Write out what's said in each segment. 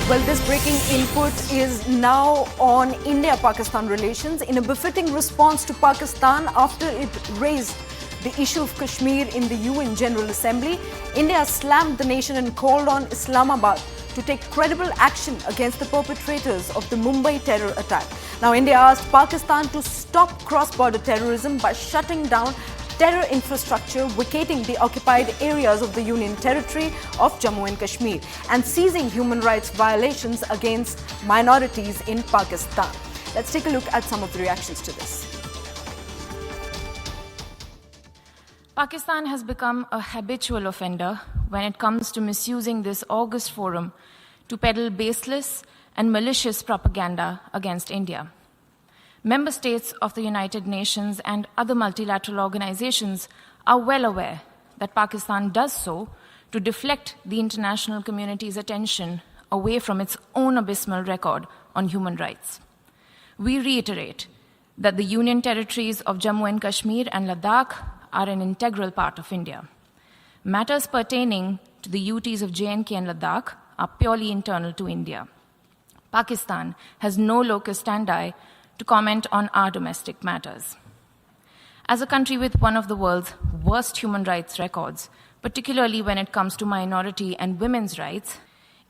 Well, this breaking input is now on India-Pakistan relations in a befitting response to Pakistan after it raised the issue of Kashmir in the UN General Assembly. India slammed the nation and called on Islamabad to take credible action against the perpetrators of the Mumbai terror attack. Now, India asked Pakistan to stop cross-border terrorism by shutting down terror infrastructure, vacating the occupied areas of the Union territory of Jammu and Kashmir, and seizing human rights violations against minorities in Pakistan. Let's take a look at some of the reactions to this. Pakistan has become a habitual offender when it comes to misusing this august forum to peddle baseless and malicious propaganda against India. Member states of the United Nations and other multilateral organizations are well aware that Pakistan does so to deflect the international community's attention away from its own abysmal record on human rights. We reiterate that the Union territories of Jammu and Kashmir and Ladakh are an integral part of India. Matters pertaining to the UTs of J&K and Ladakh are purely internal to India. Pakistan has no locus standi to comment on our domestic matters. As a country with one of the world's worst human rights records, particularly when it comes to minority and women's rights,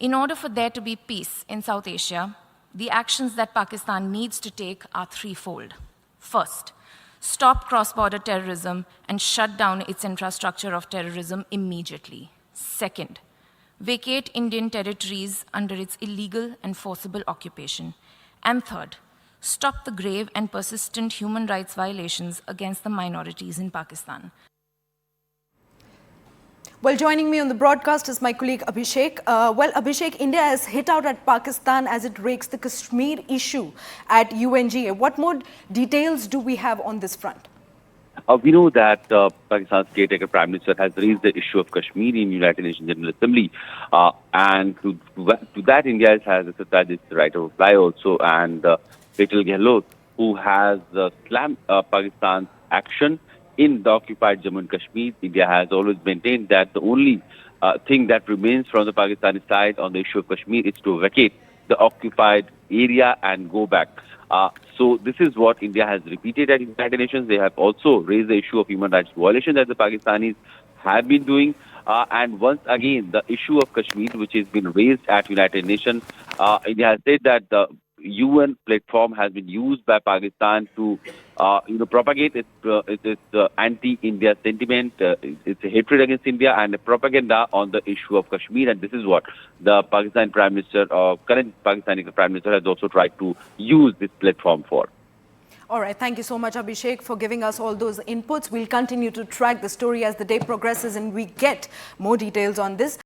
in order for there to be peace in South Asia, the actions that Pakistan needs to take are threefold. First, stop cross-border terrorism and shut down its infrastructure of terrorism immediately. Second, vacate Indian territories under its illegal and forcible occupation. And third, stop the grave and persistent human rights violations against the minorities in Pakistan. Well, joining me on the broadcast is my colleague Abhishek. Abhishek, India has hit out at Pakistan as it rakes the Kashmir issue at UNGA. What more details do we have on this front? We know that Pakistan's caretaker Prime Minister has raised the issue of Kashmir in United Nations General Assembly. And to that, India has exercised its right of reply also. And Patel Gehlot, who has slammed Pakistan's action in the occupied Jammu and Kashmir. India has always maintained that the only thing that remains from the Pakistani side on the issue of Kashmir is to vacate the occupied area and go back. So this is what India has repeated at United Nations. They have also raised the issue of human rights violation that the Pakistanis have been doing. And once again, the issue of Kashmir, which has been raised at United Nations, India has said that the UN platform has been used by Pakistan to, propagate its anti-India sentiment, its hatred against India, and propaganda on the issue of Kashmir. And this is what the Pakistan Prime Minister, current Pakistani Prime Minister, has also tried to use this platform for. All right. Thank you so much, Abhishek, for giving us all those inputs. We'll continue to track the story as the day progresses and we get more details on this.